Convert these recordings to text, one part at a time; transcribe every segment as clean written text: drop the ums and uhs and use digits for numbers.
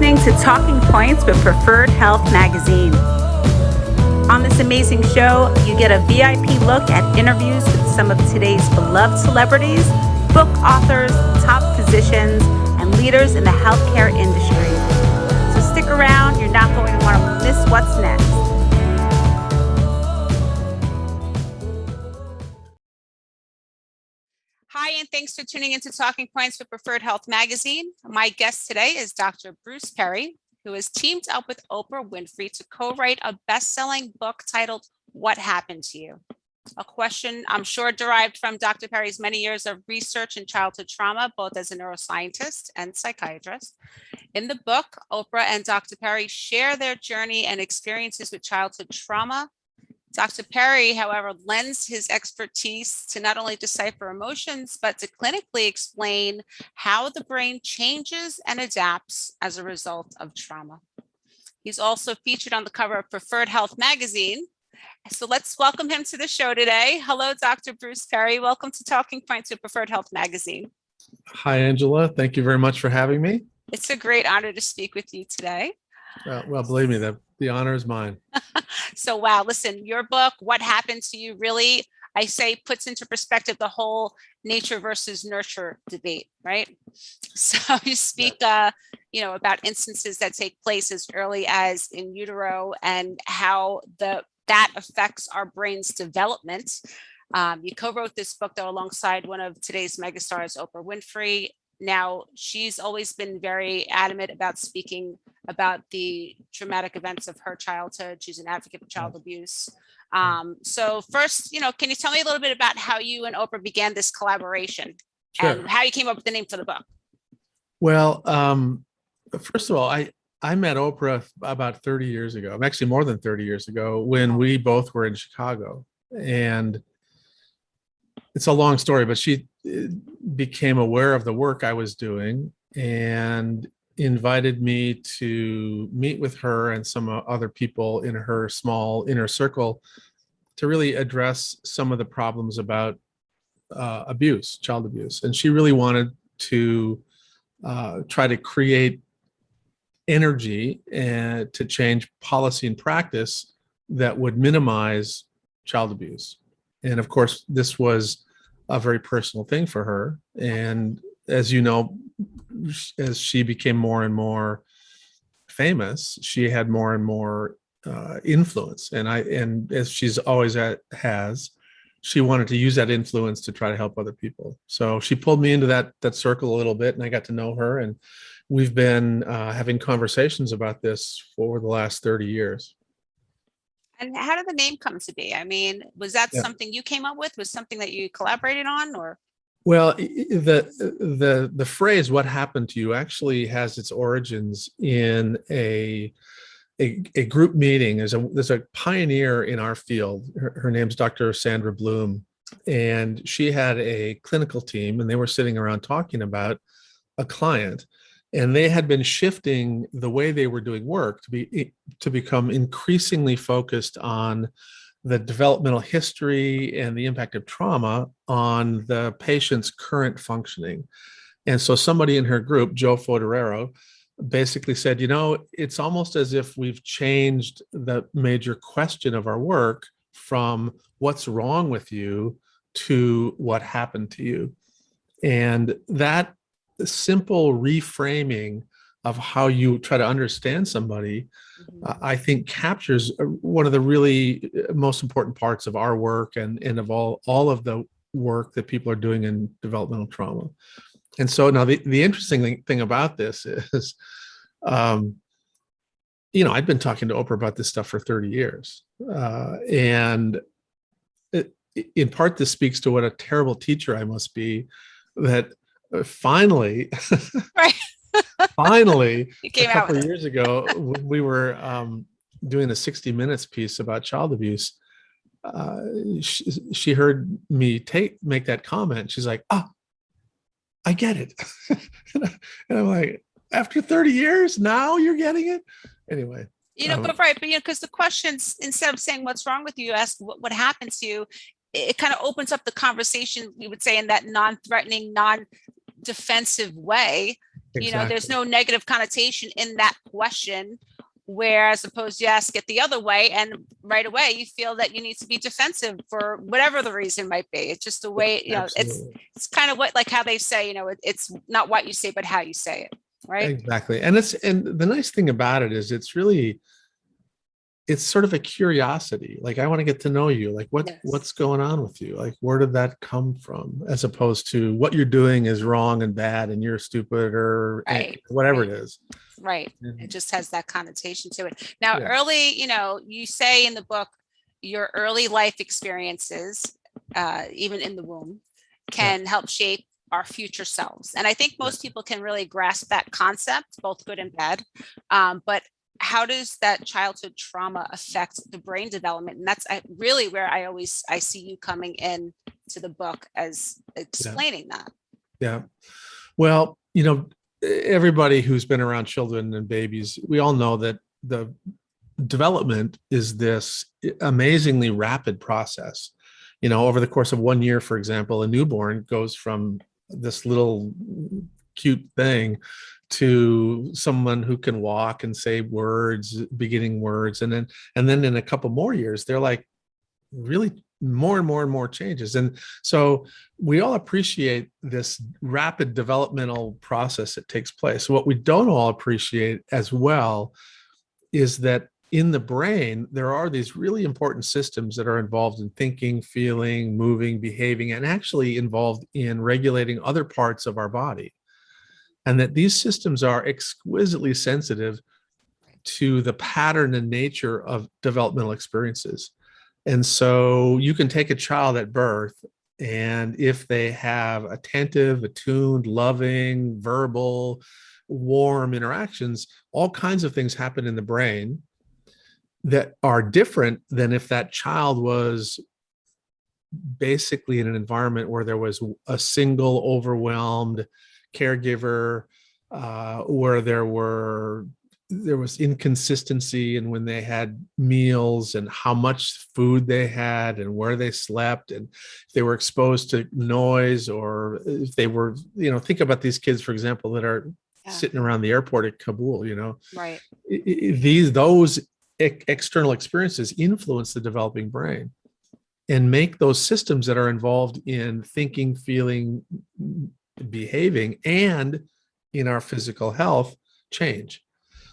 listening to Talking Points with Preferred Health Magazine. On this amazing show, you get a VIP look at interviews with some of today's beloved celebrities, book authors, top physicians, and leaders in the healthcare industry. So stick around, you're not going to want to miss what's next. Hi, and thanks for tuning into Talking Points with Preferred Health Magazine. My guest today is Dr. Bruce Perry, who has teamed up with Oprah Winfrey to co-write a best-selling book titled, What Happened to You? A question I'm sure derived from Dr. Perry's many years of research in childhood trauma, both as a neuroscientist and psychiatrist. In the book, Oprah and Dr. Perry share their journey and experiences with childhood trauma. Dr. Perry, however, lends his expertise to not only decipher emotions, but to clinically explain how the brain changes and adapts as a result of trauma. He's also featured on the cover of Preferred Health Magazine. So let's welcome him to the show today. Hello, Dr. Bruce Perry. Welcome to Talking Points with Preferred Health Magazine. Hi, Angela. Thank you very much for having me. It's a great honor to speak with you today. Well, believe me, the honor is mine. So, wow, listen, your book, What Happened to You, really, I say, puts into perspective the whole nature versus nurture debate, right? So you speak, about instances that take place as early as in utero and how that affects our brain's development. You co-wrote this book, though, alongside one of today's megastars, Oprah Winfrey. Now, she's always been very adamant about speaking about the traumatic events of her childhood. She's an advocate for child abuse. So first, can you tell me a little bit about how you and Oprah began this collaboration? Sure. And how you came up with the name for the book? Well, first of all, I met Oprah about 30 years ago. Actually, more than 30 years ago, when we both were in Chicago. And it's a long story, but she became aware of the work I was doing and invited me to meet with her and some other people in her small inner circle to really address some of the problems about abuse, child abuse. And she really wanted to try to create energy and to change policy and practice that would minimize child abuse. And of course, this was a very personal thing for her. And as you know, as she became more and more famous, she had more and more influence. And as she's always has, she wanted to use that influence to try to help other people. So she pulled me into that circle a little bit, and I got to know her. And we've been having conversations about this for the last 30 years. And how did the name come to be? I mean, was that something you came up with? Was something that you collaborated on, or? Well, the phrase "What happened to you" actually has its origins in a group meeting. There's a pioneer in our field. Her name's Dr. Sandra Bloom, and she had a clinical team, and they were sitting around talking about a client. And they had been shifting the way they were doing work to become increasingly focused on the developmental history and the impact of trauma on the patient's current functioning. And so somebody in her group, Joe Foderero, basically said, it's almost as if we've changed the major question of our work from what's wrong with you to what happened to you. And that simple reframing of how you try to understand somebody, I think captures one of the really most important parts of our work and of all of the work that people are doing in developmental trauma. And so now the interesting thing about this is, I'd been talking to Oprah about this stuff for 30 years. And in part, this speaks to what a terrible teacher I must be, that finally, right. Finally, a couple of years ago, when we were doing a 60 Minutes piece about child abuse, she heard me make that comment. She's like, I get it. And I'm like, after 30 years, now you're getting it? Anyway. But because the questions, instead of saying what's wrong with you, you ask what happened to you, it kind of opens up the conversation, we would say, in that non-threatening, non-defensive way. There's Exactly. no negative connotation in that question, whereas opposed you ask it the other way and right away you feel that you need to be defensive for whatever the reason might be. It's just the way, Absolutely. it's kind of what, like how they say, it's not what you say, but how you say it. Right. Exactly. And the nice thing about it is it's sort of a curiosity. Like, I want to get to know you. Like, Yes. what's going on with you? Like, where did that come from? As opposed to what you're doing is wrong and bad and you're stupid or Right. whatever it Right. is. Right. It And just has that connotation to it. Now, yeah, early, you say in the book, your early life experiences, even in the womb, yeah, can help shape our future selves. And I think yeah. most people can really grasp that concept, both good and bad. But how does that childhood trauma affect the brain development? And that's really where I see you coming in to the book as Yeah. explaining that. Yeah. Well, everybody who's been around children and babies, we all know that the development is this amazingly rapid process. Over the course of 1 year, for example, a newborn goes from this little cute thing to someone who can walk and say words, beginning words, and then in a couple more years, they're like really more and more and more changes. And so we all appreciate this rapid developmental process that takes place. What we don't all appreciate as well is that in the brain, there are these really important systems that are involved in thinking, feeling, moving, behaving, and actually involved in regulating other parts of our body. And that these systems are exquisitely sensitive to the pattern and nature of developmental experiences. And so you can take a child at birth, and if they have attentive, attuned, loving, verbal, warm interactions, all kinds of things happen in the brain that are different than if that child was basically in an environment where there was a single overwhelmed caregiver, where there was inconsistency in when they had meals and how much food they had and where they slept, and if they were exposed to noise, or if they were, think about these kids, for example, that are Yeah. sitting around the airport at Kabul. Right. Those external experiences influence the developing brain and make those systems that are involved in thinking, feeling, behaving, and in our physical health change.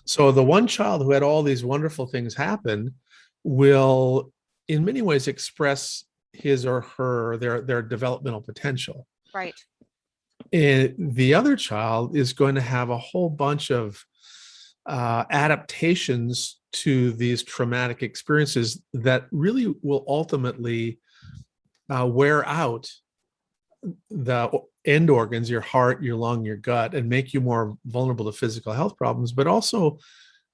So the one child who had all these wonderful things happen will, in many ways, express his or her their developmental potential. Right. And the other child is going to have a whole bunch of adaptations to these traumatic experiences that really will ultimately wear out the end organs, your heart, your lung, your gut, and make you more vulnerable to physical health problems, but also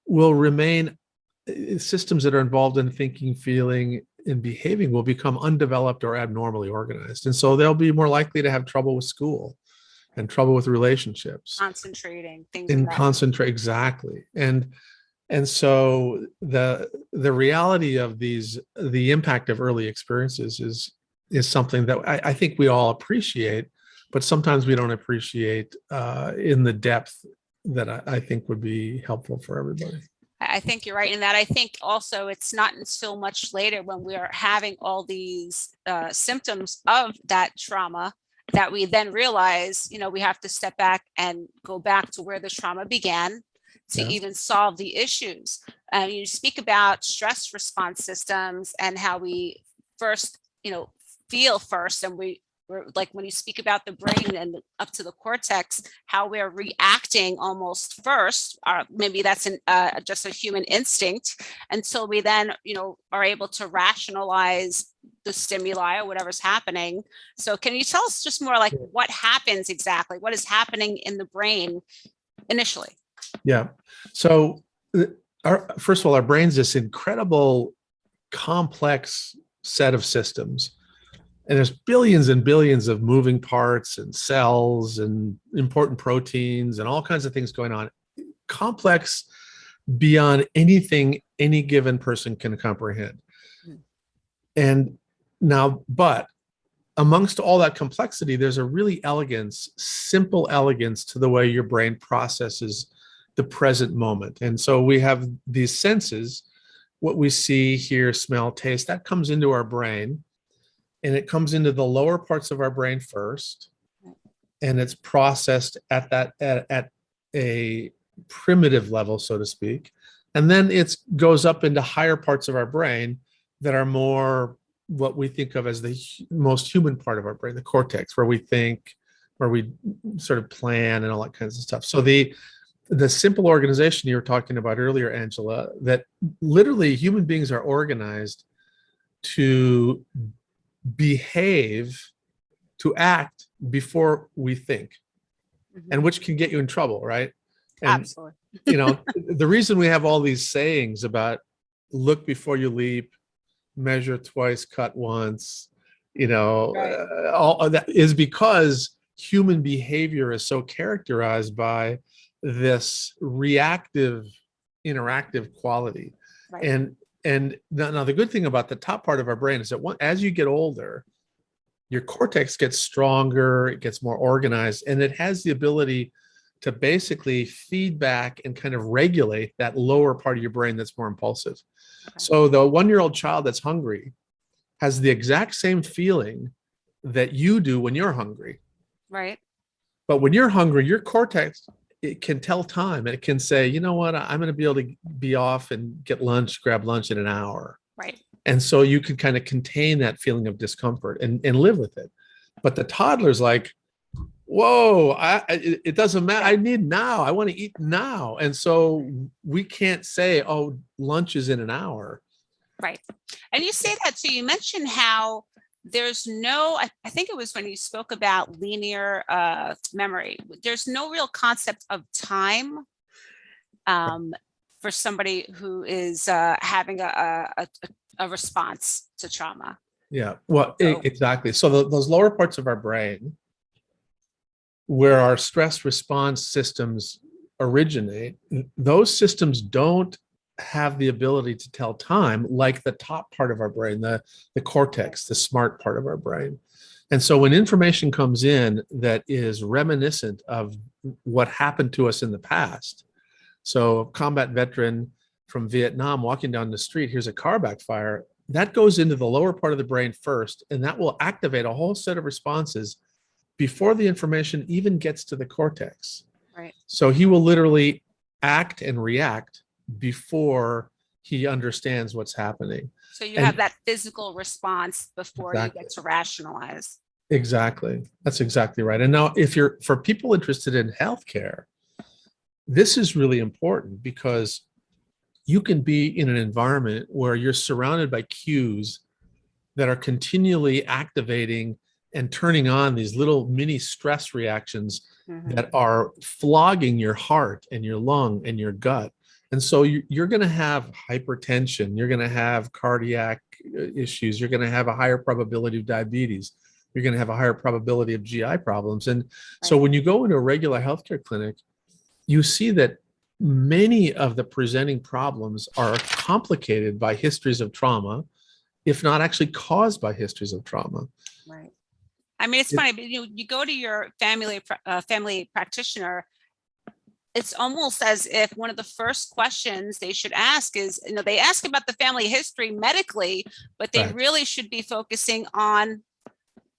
will remain systems that are involved in thinking, feeling, and behaving will become undeveloped or abnormally organized. And so they'll be more likely to have trouble with school and trouble with relationships Concentrating, things of and that. concentrate. Exactly. And so the reality of the impact of early experiences is something that I think we all appreciate, but sometimes we don't appreciate in the depth that I think would be helpful for everybody. I think you're right in that. I think also it's not until much later when we are having all these symptoms of that trauma that we then realize, we have to step back and go back to where the trauma began to Yeah. even solve the issues. You speak about stress response systems and how we first, feel first, and we're like when you speak about the brain and up to the cortex, how we're reacting almost first, or maybe that's just a human instinct, until we then, are able to rationalize the stimuli or whatever's happening. So can you tell us just more like what happens exactly? What is happening in the brain initially? Yeah. So first of all, our brain's this incredible complex set of systems. And there's billions and billions of moving parts and cells and important proteins and all kinds of things going on. Complex beyond anything any given person can comprehend. And now, but amongst all that complexity, there's a really simple elegance to the way your brain processes the present moment. And so we have these senses, what we see, hear, smell, taste, that comes into our brain, and it comes into the lower parts of our brain first, and it's processed at a primitive level, so to speak. And then it goes up into higher parts of our brain that are more what we think of as the most human part of our brain, the cortex, where we think, where we sort of plan and all that kinds of stuff. So the simple organization you were talking about earlier, Angela, that literally human beings are organized to behave, to act before we think, and which can get you in trouble, right? And, Absolutely. The reason we have all these sayings about look before you leap, measure twice, cut once, Right. all of that is because human behavior is so characterized by this reactive, interactive quality. Right. And now the good thing about the top part of our brain is that as you get older, your cortex gets stronger, it gets more organized, and it has the ability to basically feedback and kind of regulate that lower part of your brain that's more impulsive. Okay. So the 1-year-old child that's hungry has the exact same feeling that you do when you're hungry. Right. But when you're hungry, your cortex, it can tell time, and it can say, you know what, I'm going to be able to be off and grab lunch in an hour. Right. And so you can kind of contain that feeling of discomfort and live with it. But the toddler's like, whoa, it doesn't matter. I need now. I want to eat now. And so we can't say, oh, lunch is in an hour. Right. And you say that too. You mentioned how there's no, I think it was when you spoke about linear memory, there's no real concept of time for somebody who is having a response to trauma. Yeah, well, exactly. So those lower parts of our brain, where our stress response systems originate, those systems don't have the ability to tell time like the top part of our brain, the cortex, the smart part of our brain. And so when information comes in that is reminiscent of what happened to us in the past, so a combat veteran from Vietnam walking down the street, here's a car backfire, that goes into the lower part of the brain first, and that will activate a whole set of responses before the information even gets to the cortex. Right. So he will literally act and react before he understands what's happening. So you have that physical response before you get to rationalize. Exactly. That's exactly right. And now for people interested in healthcare, this is really important because you can be in an environment where you're surrounded by cues that are continually activating and turning on these little mini stress reactions that are flogging your heart and your lung and your gut. And so you're going to have hypertension, you're going to have cardiac issues, you're going to have a higher probability of diabetes, you're going to have a higher probability of GI problems. And so when you go into a regular healthcare clinic, you see that many of the presenting problems are complicated by histories of trauma, if not actually caused by histories of trauma. Right. I mean, it's funny, but you go to your family practitioner, it's almost as if one of the first questions they should ask is, they ask about the family history medically, but they really should be focusing on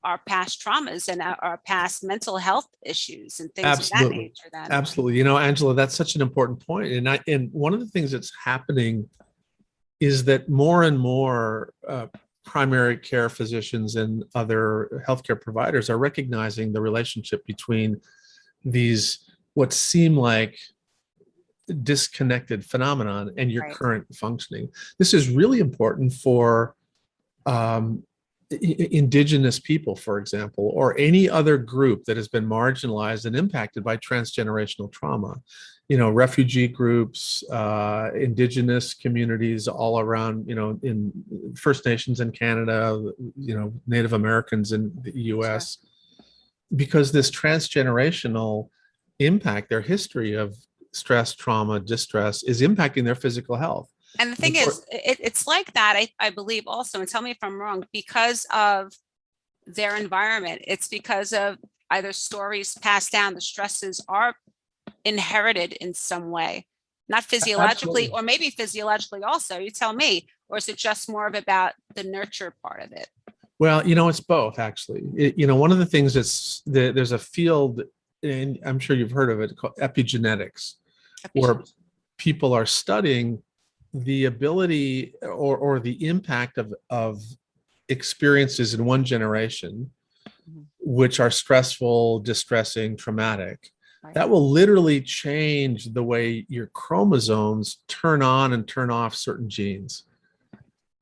our past traumas and our past mental health issues and things of that nature. Then. Absolutely. Angela, that's such an important point. And one of the things that's happening is that more and more primary care physicians and other healthcare providers are recognizing the relationship between these what seem like disconnected phenomenon and your current functioning. This is really important for indigenous people, for example, or any other group that has been marginalized and impacted by transgenerational trauma. Refugee groups, indigenous communities all around, in First Nations in Canada, Native Americans in the US, because this transgenerational impact, their history of stress, trauma, distress is impacting their physical health. And the thing is, it's like that, I believe also, and tell me if I'm wrong, because of their environment. It's because of either stories passed down, the stresses are inherited in some way, not physiologically, Absolutely. or maybe physiologically also, you tell me, or is it just more of about the nurture part of it? Well, it's both actually. One of the things there's a field, and I'm sure you've heard of it, called epigenetics, where people are studying the ability or the impact of experiences in one generation, which are stressful, distressing, traumatic, that will literally change the way your chromosomes turn on and turn off certain genes.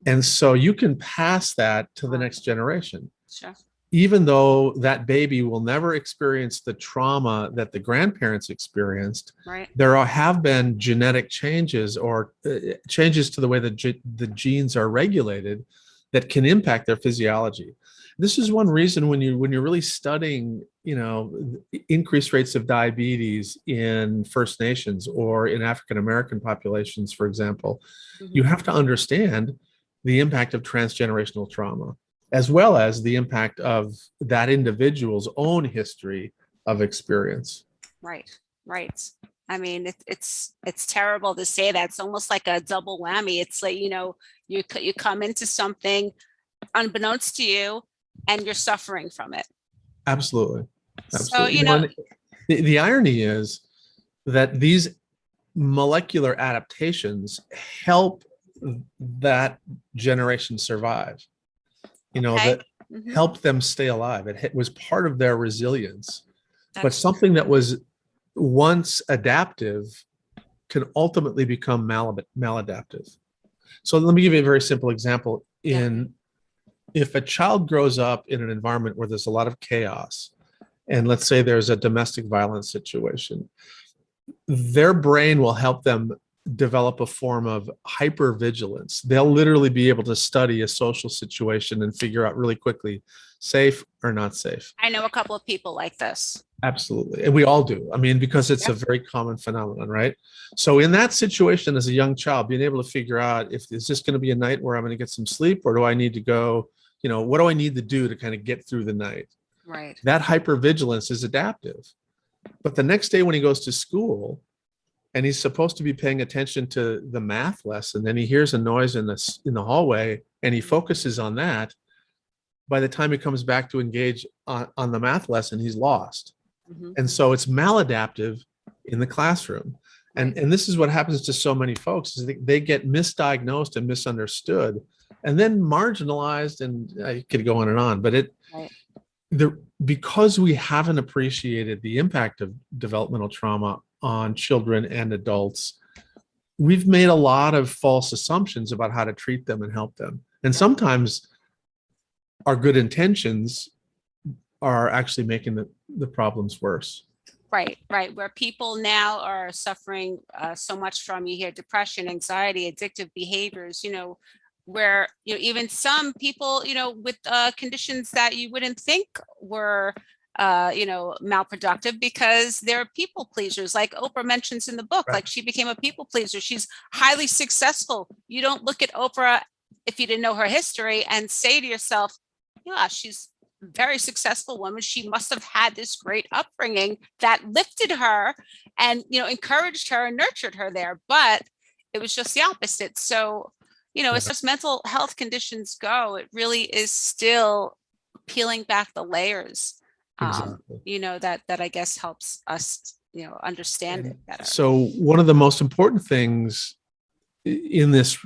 And so you can pass that to the next generation. Sure. Even though that baby will never experience the trauma that the grandparents experienced, Right. there have been genetic changes or changes to the way that the genes are regulated that can impact their physiology. This is one reason when you're really studying, increased rates of diabetes in First Nations or in African American populations, for example, you have to understand the impact of transgenerational trauma, as well as the impact of that individual's own history of experience. Right, right. I mean, it's terrible to say that. It's almost like a double whammy. It's like, you come into something unbeknownst to you and you're suffering from it. Absolutely. Absolutely. So, the irony is that these molecular adaptations help that generation survive, that helped them stay alive. It was part of their resilience. But something that was once adaptive can ultimately become maladaptive. So let me give you a very simple example. If a child grows up in an environment where there's a lot of chaos, and let's say there's a domestic violence situation, their brain will help them develop a form of hypervigilance. They'll literally be able to study a social situation and figure out really quickly, safe or not safe. I know a couple of people like this. Absolutely. And we all do. I mean, because it's a very common phenomenon, right? So in that situation, as a young child, being able to figure out, if is this going to be a night where I'm going to get some sleep, or do I need to go, what do I need to do to kind of get through the night? Right. That hypervigilance is adaptive. But the next day when he goes to school and he's supposed to be paying attention to the math lesson, then he hears a noise in the hallway and he focuses on that. By the time he comes back to engage on the math lesson, he's lost. And so it's maladaptive in the classroom. And this is what happens to so many folks, is they get misdiagnosed and misunderstood and then marginalized, and I could go on and on, but because we haven't appreciated the impact of developmental trauma on children and adults, we've made a lot of false assumptions about how to treat them and help them. And sometimes our good intentions are actually making the problems worse. Right, right. Where people now are suffering so much from, you hear depression, anxiety, addictive behaviors, where, even some people, with conditions that you wouldn't think were, malproductive, because they're people pleasers, like Oprah mentions in the book. Like, she became a people pleaser. She's highly successful. You don't look at Oprah, if you didn't know her history, and say to yourself, yeah, she's a very successful woman. She must have had this great upbringing that lifted her and, encouraged her and nurtured her there. But it was just the opposite. So, as far as mental health conditions go, it really is still peeling back the layers, Exactly. that I guess helps us, understand it better. So one of the most important things in this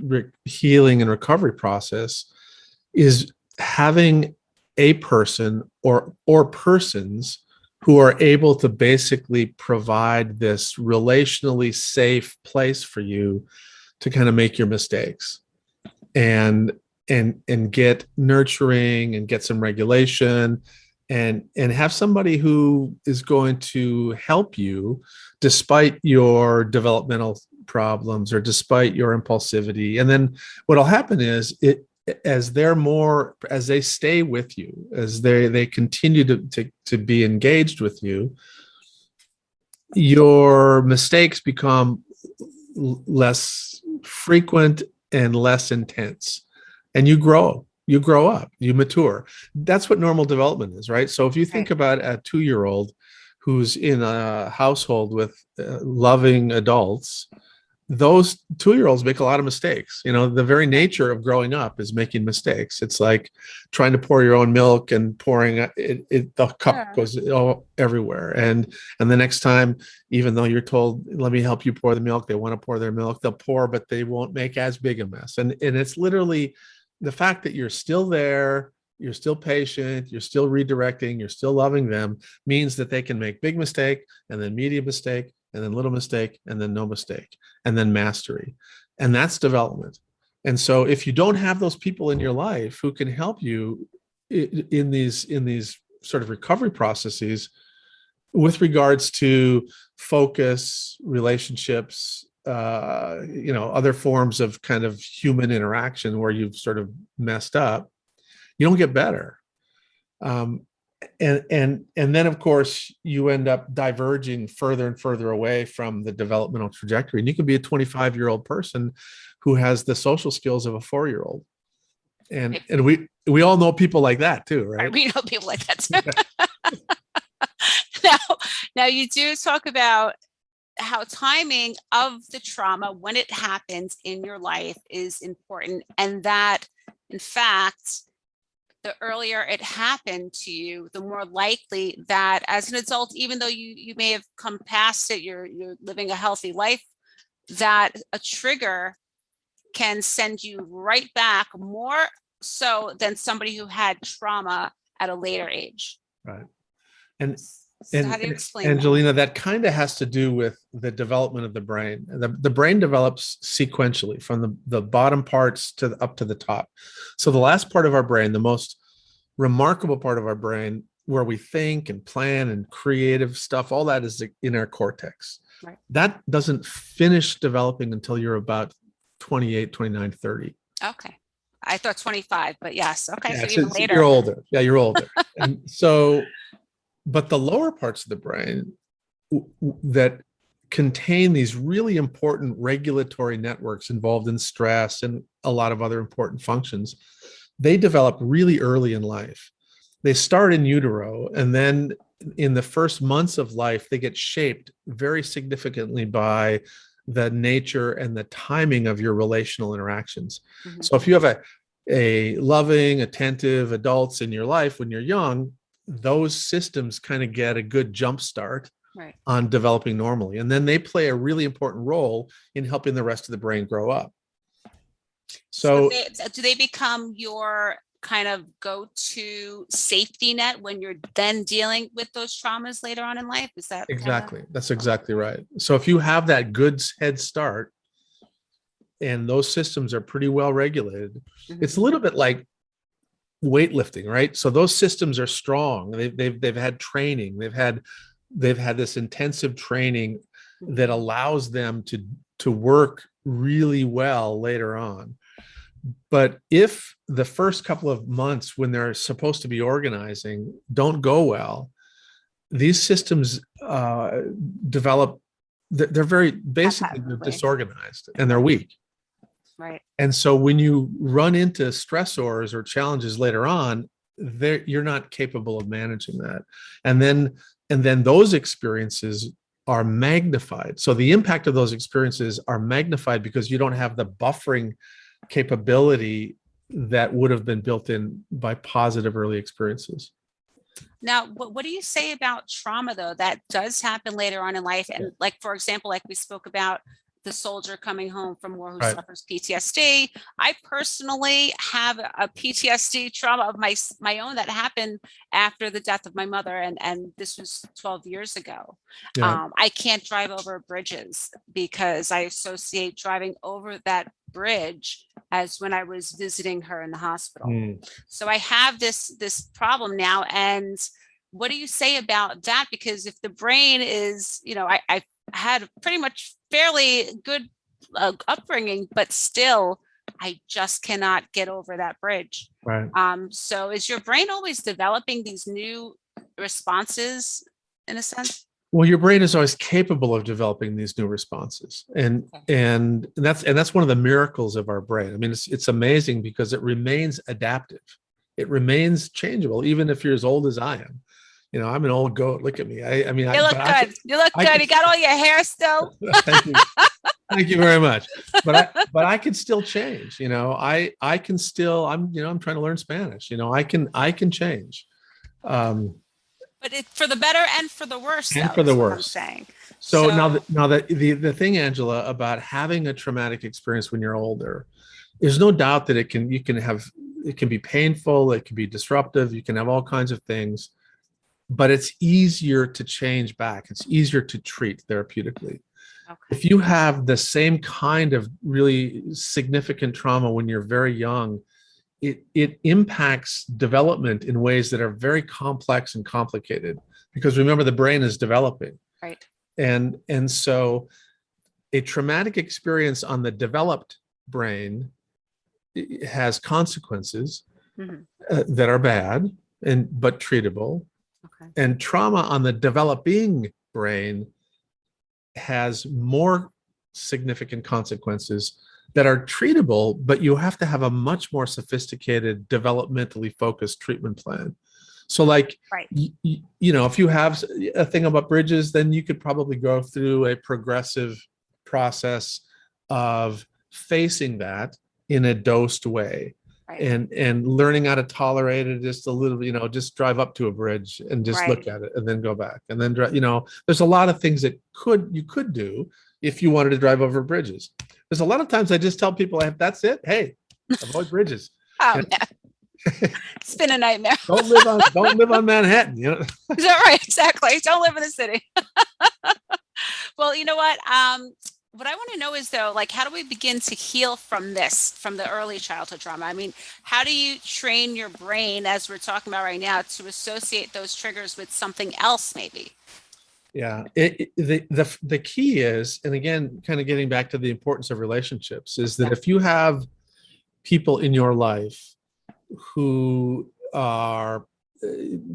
healing and recovery process is having a person or persons who are able to basically provide this relationally safe place for you to kind of make your mistakes and get nurturing and get some regulation and have somebody who is going to help you despite your developmental problems or despite your impulsivity. And then what'll happen is as they stay with you, as they continue to be engaged with you, your mistakes become less frequent and less intense, and you grow You grow up, you mature. That's what normal development is, right? So if you think Right. about a 2-year-old who's in a household with loving adults, those 2-year-olds make a lot of mistakes. The very nature of growing up is making mistakes. It's like trying to pour your own milk and pouring the cup Sure. goes everywhere. And the next time, even though you're told, let me help you pour the milk, they want to pour their milk, they'll pour, but they won't make as big a mess. And it's literally the fact that you're still there, you're still patient, you're still redirecting, you're still loving them, means that they can make big mistake and then medium mistake and then little mistake and then no mistake and then mastery. And that's development. And so if you don't have those people in your life who can help you in these sort of recovery processes with regards to focus, relationships, other forms of kind of human interaction where you've sort of messed up, you don't get better. And then of course you end up diverging further and further away from the developmental trajectory. And you can be a 25-year-old person who has the social skills of a 4-year-old. And we all know people like that too, right? We know people like that too. Now you do talk about how timing of the trauma when it happens in your life is important, and that in fact the earlier it happened to you, the more likely that as an adult, even though you may have come past it, you're living a healthy life, that a trigger can send you right back more so than somebody who had trauma at a later age. Right. And So how do you explain Angelina, that kind of has to do with the development of the brain. The brain develops sequentially from the bottom parts up to the top. So the last part of our brain, the most remarkable part of our brain, where we think and plan and creative stuff, all that is in our cortex. Right. That doesn't finish developing until you're about 28, 29, 30. Okay. I thought 25, but yes. Okay. Yeah, So even later. You're older. Yeah, you're older. And so, but the lower parts of the brain that contain these really important regulatory networks involved in stress and a lot of other important functions, they develop really early in life. They start in utero, and then in the first months of life, they get shaped very significantly by the nature and the timing of your relational interactions. Mm-hmm. So if you have a loving, attentive adults in your life when you're young, those systems kind of get a good jump start right. on developing normally. And then they play a really important role in helping the rest of the brain grow up. So do they become your kind of go-to safety net when you're then dealing with those traumas later on in life? Is that exactly? That's exactly right. So if you have that good head start and those systems are pretty well regulated, mm-hmm. It's a little bit like weightlifting, right? So those systems are strong. They've had training. They've had this intensive training that allows them to work really well later on. But if the first couple of months when they're supposed to be organizing don't go well, these systems develop. They're very basically disorganized and they're weak. Right. And so when you run into stressors or challenges later on, you're not capable of managing that. And then those experiences are magnified. So the impact of those experiences are magnified because you don't have the buffering capability that would have been built in by positive early experiences. Now, what do you say about trauma, though, that does happen later on in life? And like, for example, like we spoke about the soldier coming home from war who suffers PTSD. I personally have a PTSD trauma of my own that happened after the death of my mother. And this was 12 years ago. Yeah. I can't drive over bridges because I associate driving over that bridge as when I was visiting her in the hospital. So I have this problem now. And what do you say about that? Because if the brain is, I had pretty much fairly good upbringing, but still I just cannot get over that bridge. Right. So is your brain always developing these new responses in a sense? Well, your brain is always capable of developing these new responses, and that's one of the miracles of our brain. I mean, it's amazing because it remains adaptive, it remains changeable, even if you're as old as I am. You know, I'm an old goat. Look at me. I mean, You look good. You look good. You got all your hair still. Thank you. Thank you very much. But I can still change. You know, I can still. I'm trying to learn Spanish. You know, I can change. But it's for the better and for the worse, And though, for the is what I'm worse. saying. So the thing, Angela, about having a traumatic experience when you're older, there's no doubt that it can be painful, it can be disruptive, you can have all kinds of things, but it's easier to change back. It's easier to treat therapeutically. Okay. If you have the same kind of really significant trauma when you're very young, it impacts development in ways that are very complex and complicated, because remember, the brain is developing. Right. And so a traumatic experience on the developed brain has consequences that are bad but treatable. Okay. And trauma on the developing brain has more significant consequences that are treatable, but you have to have a much more sophisticated, developmentally focused treatment plan. So like, right. If you have a thing about bridges, then you could probably go through a progressive process of facing that in a dosed way. Right. And learning how to tolerate it just a little, just drive up to a bridge and just look at it and then go back. And then, there's a lot of things that you could do if you wanted to drive over bridges. There's a lot of times I just tell people, that's it. Hey, avoid bridges. Oh, it's been a nightmare. Don't live on Manhattan. Is that right? Exactly. Don't live in the city. Well, you know what? What I want to know is, though, like, how do we begin to heal from the early childhood trauma? I mean, how do you train your brain, as we're talking about right now, to associate those triggers with something else, maybe? Yeah, the key is, and again, kind of getting back to the importance of relationships, is that if you have people in your life who are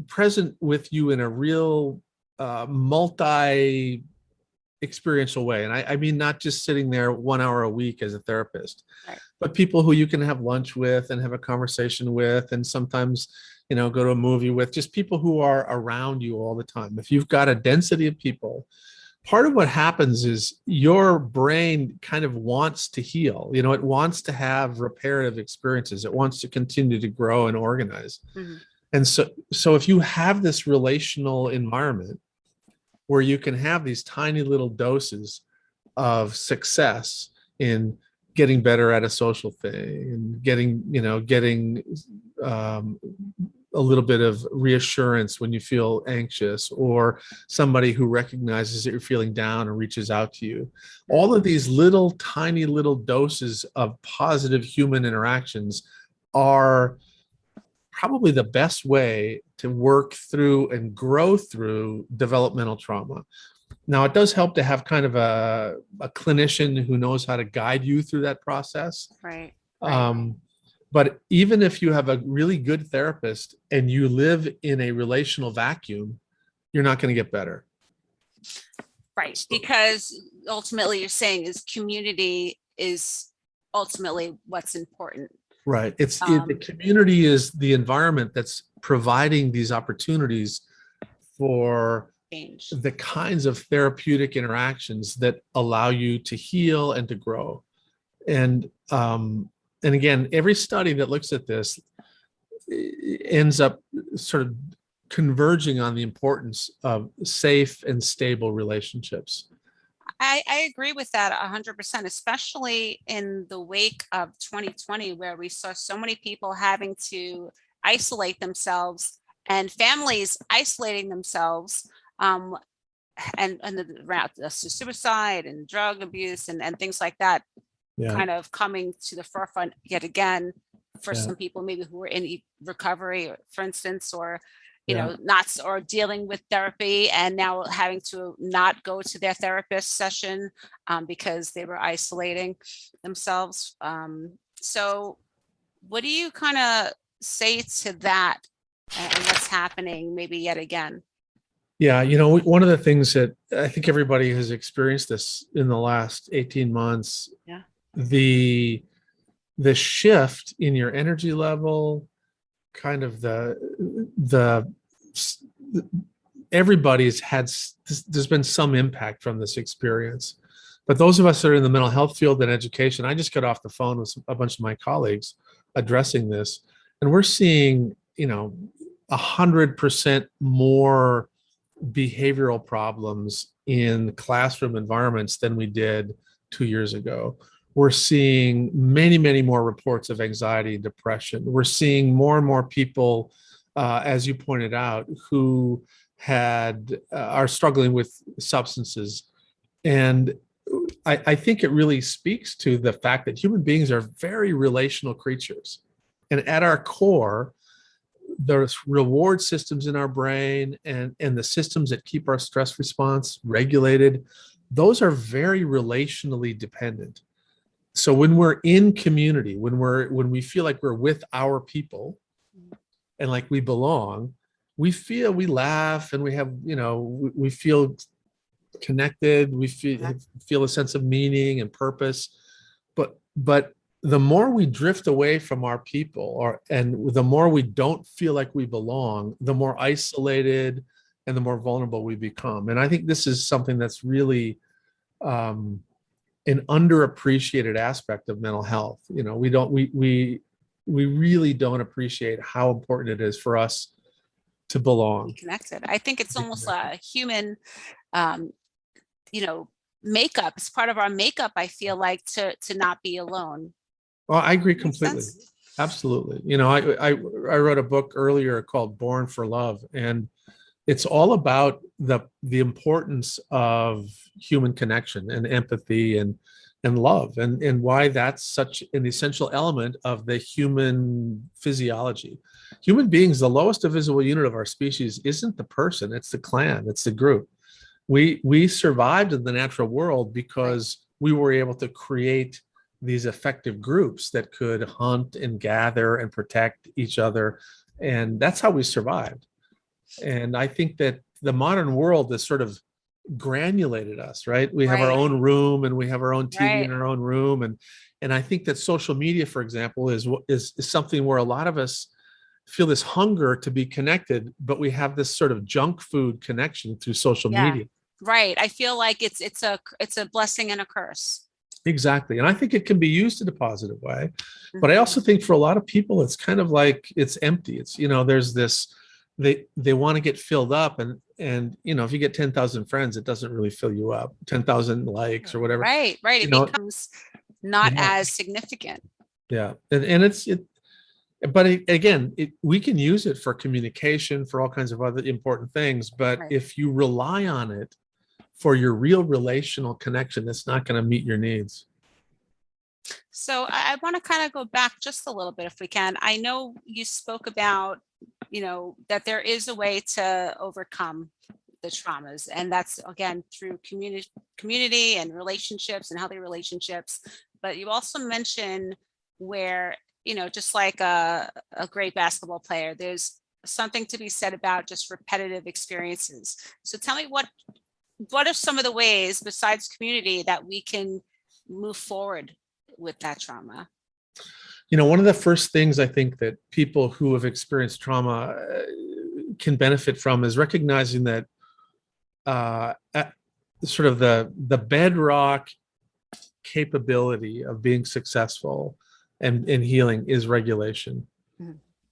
present with you in a real multi-experiential way, and I mean not just sitting there 1 hour a week as a therapist, right, but people who you can have lunch with and have a conversation with, and sometimes go to a movie with, just people who are around you all the time. If you've got a density of people, part of what happens is your brain kind of wants to heal. It wants to have reparative experiences. It wants to continue to grow and organize. Mm-hmm. And so if you have this relational environment where you can have these tiny little doses of success in getting better at a social thing and getting a little bit of reassurance when you feel anxious, or somebody who recognizes that you're feeling down and reaches out to you. All of these tiny little doses of positive human interactions are probably the best way to work through and grow through developmental trauma. Now, it does help to have kind of a clinician who knows how to guide you through that process. Right. But even if you have a really good therapist and you live in a relational vacuum, you're not going to get better. Right. Because ultimately you're saying is community is ultimately what's important. Right. The community is the environment that's providing these opportunities for change, the kinds of therapeutic interactions that allow you to heal and to grow. And again, every study that looks at this ends up sort of converging on the importance of safe and stable relationships. I agree with that 100%, especially in the wake of 2020, where we saw so many people having to isolate themselves and families isolating themselves, and the route to suicide and drug abuse and things like that. Yeah. Kind of coming to the forefront yet again for some people, maybe who were in recovery, for instance, or not, or dealing with therapy and now having to not go to their therapist session because they were isolating themselves. So what do you kind of say to that and what's happening maybe yet again? Yeah, one of the things that I think everybody has experienced this in the last 18 months, Yeah. the the shift in your energy level, kind of the everybody's had, there's been some impact from this experience. But those of us that are in the mental health field and education, I just got off the phone with a bunch of my colleagues addressing this, and we're seeing, 100% more behavioral problems in classroom environments than we did 2 years ago. We're seeing many, many more reports of anxiety, depression. We're seeing more and more people, as you pointed out, who are struggling with substances. And I think it really speaks to the fact that human beings are very relational creatures. And at our core, there's reward systems in our brain and the systems that keep our stress response regulated. Those are very relationally dependent. So when we're in community, when we feel like we're with our people and like we belong, we laugh, and we feel connected. We feel a sense of meaning and purpose. But the more we drift away from our people, and the more we don't feel like we belong, the more isolated and the more vulnerable we become. And I think this is something that's really an underappreciated aspect of mental health. We really don't appreciate how important it is for us to belong. Connected. I think it's almost a human, makeup. It's part of our makeup, I feel like, to not be alone. Well, I agree completely. Absolutely. I wrote a book earlier called Born for Love, and it's all about the importance of human connection and empathy and love, and why that's such an essential element of the human physiology. Human beings, the lowest divisible unit of our species isn't the person, it's the clan, it's the group. We survived in the natural world because we were able to create these effective groups that could hunt and gather and protect each other. And that's how we survived. And I think that the modern world has sort of granulated us, right? We have our own room, and we have our own TV in our own room. And I think that social media, for example, is something where a lot of us feel this hunger to be connected, but we have this sort of junk food connection through social media. Right. I feel like it's a blessing and a curse. Exactly. And I think it can be used in a positive way. But I also think for a lot of people, it's kind of like it's empty. It's, there's this, they want to get filled up, and if you get 10,000 friends, it doesn't really fill you up. 10,000 likes or whatever. Right. It becomes not as significant. Yeah. But again, we can use it for communication, for all kinds of other important things. But if you rely on it for your real relational connection, it's not going to meet your needs. So I want to kind of go back just a little bit, if we can. I know you spoke about, that there is a way to overcome the traumas, and that's, again, through community and relationships and healthy relationships. But you also mentioned where, just like a great basketball player, there's something to be said about just repetitive experiences. So tell me, what are some of the ways besides community that we can move forward with that trauma? One of the first things I think that people who have experienced trauma can benefit from is recognizing that sort of the bedrock capability of being successful and healing is regulation.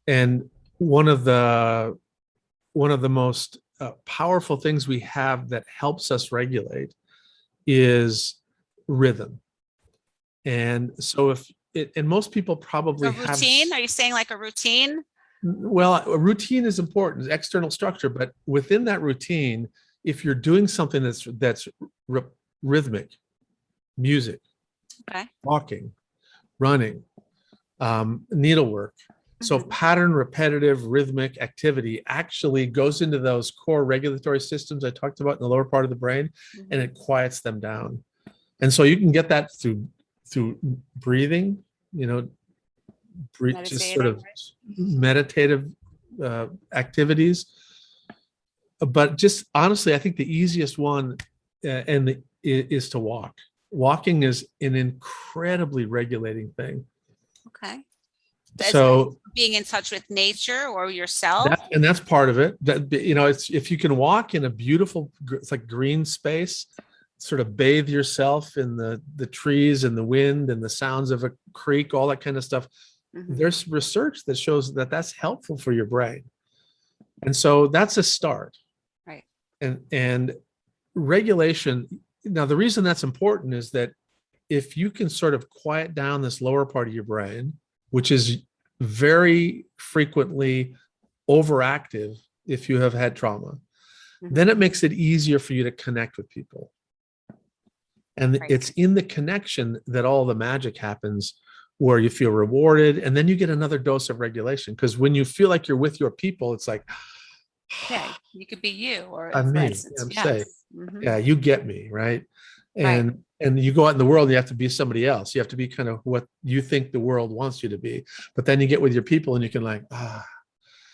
And one of the most powerful things we have that helps us regulate is rhythm. And so and most people probably have a routine. Are you saying like a routine? Well, a routine is important, external structure, but within that routine, if you're doing something that's rhythmic, music, walking, running, needlework. So pattern, repetitive, rhythmic activity actually goes into those core regulatory systems I talked about in the lower part of the brain, and it quiets them down. And so you can get that through breathing, just sort of meditative activities. but just honestly, I think the easiest one is to walk. Walking is an incredibly regulating thing. Okay. So being in touch with nature or yourself. That's part of it. That, it's, if you can walk in a beautiful, it's like green space, sort of bathe yourself in the trees and the wind and the sounds of a creek, all that kind of stuff. Mhm. There's research that shows that that's helpful for your brain. And so that's a start. Right. And regulation. Now, the reason that's important is that if you can sort of quiet down this lower part of your brain, which is very frequently overactive if you have had trauma, then it makes it easier for you to connect with people. And Right. it's in the connection that all the magic happens, where you feel rewarded, and then you get another dose of regulation. Because when you feel like you're with your people, it's like, Yeah, you could be you, or I'm for me, instance, I'm yes. safe. Mhm. Yeah, you get me, right? Right. And you go out in the world, you have to be somebody else. You have to be kind of what you think the world wants you to be. But then you get with your people and you can like,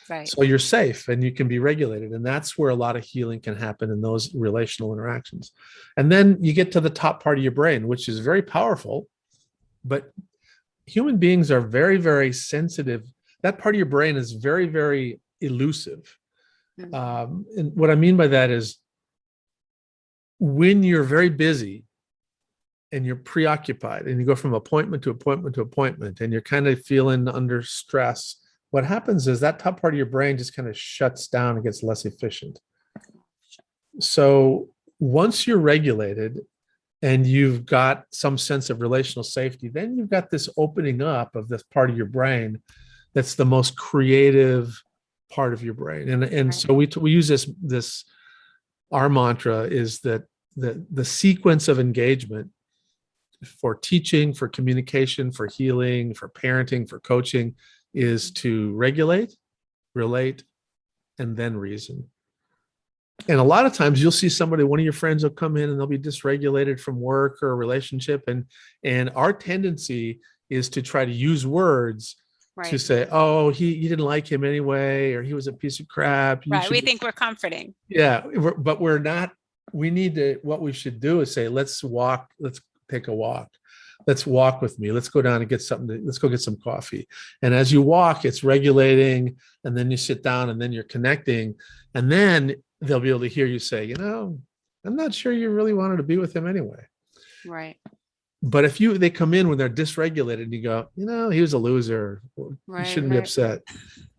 Right. so you're safe and you can be regulated. And that's where a lot of healing can happen, in those relational interactions. And then you get to the top part of your brain, which is very powerful, but human beings are very, very sensitive. That part of your brain is very, very elusive. And what I mean by that is, when you're very busy and you're preoccupied and you go from appointment to appointment to appointment and you're kind of feeling under stress, what happens is that top part of your brain just kind of shuts down and gets less efficient. So once you're regulated and you've got some sense of relational safety, then you've got this opening up of this part of your brain that's the most creative part of your brain. And so we use this our mantra is that the sequence of engagement for teaching, for communication, for healing, for parenting, for coaching, is to regulate, relate, and then reason. And a lot of times you'll see somebody, one of your friends will come in and they'll be dysregulated from work or a relationship. And our tendency is to try to use words to say, oh, you didn't like him anyway, or he was a piece of crap. Right. We think we're comforting. Yeah, but we're not. We need to, what we should do is say, let's walk, let's take a walk. Let's walk with me. Let's go down and get something. Let's go get some coffee. And as you walk, it's regulating. And then you sit down and then you're connecting. And then they'll be able to hear you say, I'm not sure you really wanted to be with him anyway. Right. But if they come in when they're dysregulated and you go, he was a loser, you shouldn't be upset.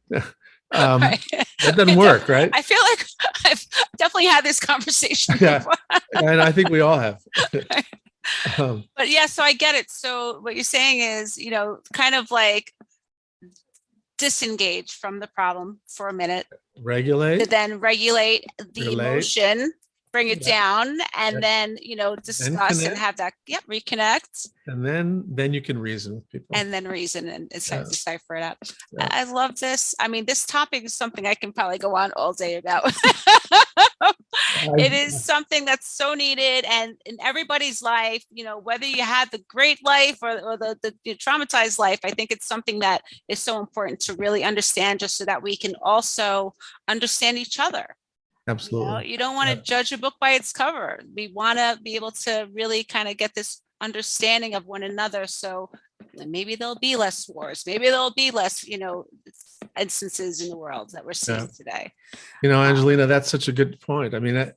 That doesn't work, right? I feel like I've definitely had this conversation before. And I think we all have. But yeah, so I get it. So what you're saying is, kind of like disengage from the problem for a minute. Regulate. To then regulate the emotion, bring it down, and then, discuss and have that, reconnect. And then you can reason with people. And then reason and decipher it out. Yeah. I love this. I mean, this topic is something I can probably go on all day about. It is something that's so needed, and in everybody's life, whether you had the great life or the traumatized life, I think it's something that is so important to really understand, just so that we can also understand each other. Absolutely. You don't want to judge a book by its cover. We want to be able to really kind of get this understanding of one another. So maybe there'll be less wars. Maybe there'll be less, instances in the world that we're seeing today. Angelina, that's such a good point. I mean,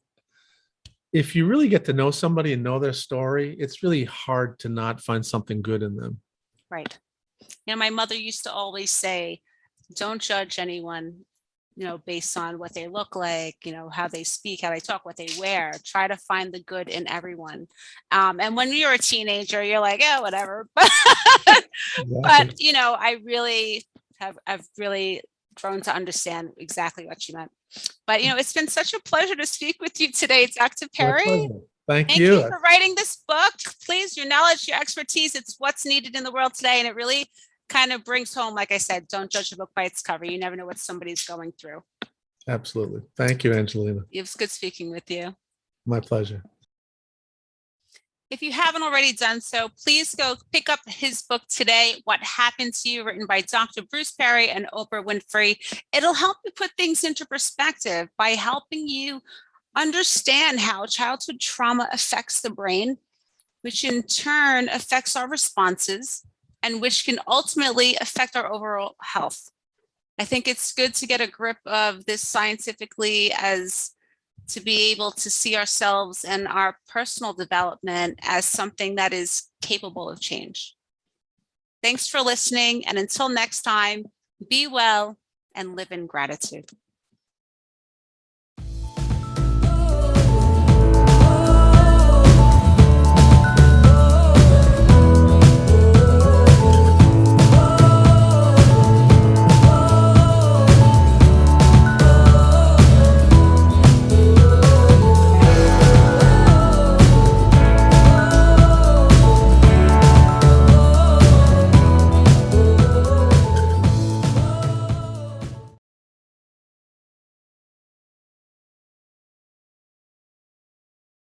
if you really get to know somebody and know their story, it's really hard to not find something good in them. Right. My mother used to always say, don't judge anyone, based on what they look like, how they speak, how they talk, what they wear. Try to find the good in everyone. And when you're a teenager, you're like, yeah, whatever. But I really I've really grown to understand exactly what you meant. But it's been such a pleasure to speak with you today, Dr. Perry. Thank you for writing this book. Please, your knowledge, your expertise, it's what's needed in the world today. And it really kind of brings home, like I said, don't judge a book by its cover. You never know what somebody's going through. Absolutely. Thank you, Angelina. It was good speaking with you. My pleasure. If you haven't already done so, please go pick up his book today, What Happened to You, written by Dr. Bruce Perry and Oprah Winfrey. It'll help you put things into perspective by helping you understand how childhood trauma affects the brain, which in turn affects our responses, and which can ultimately affect our overall health. I think it's good to get a grip of this scientifically, as to be able to see ourselves and our personal development as something that is capable of change. Thanks for listening, and until next time, be well and live in gratitude.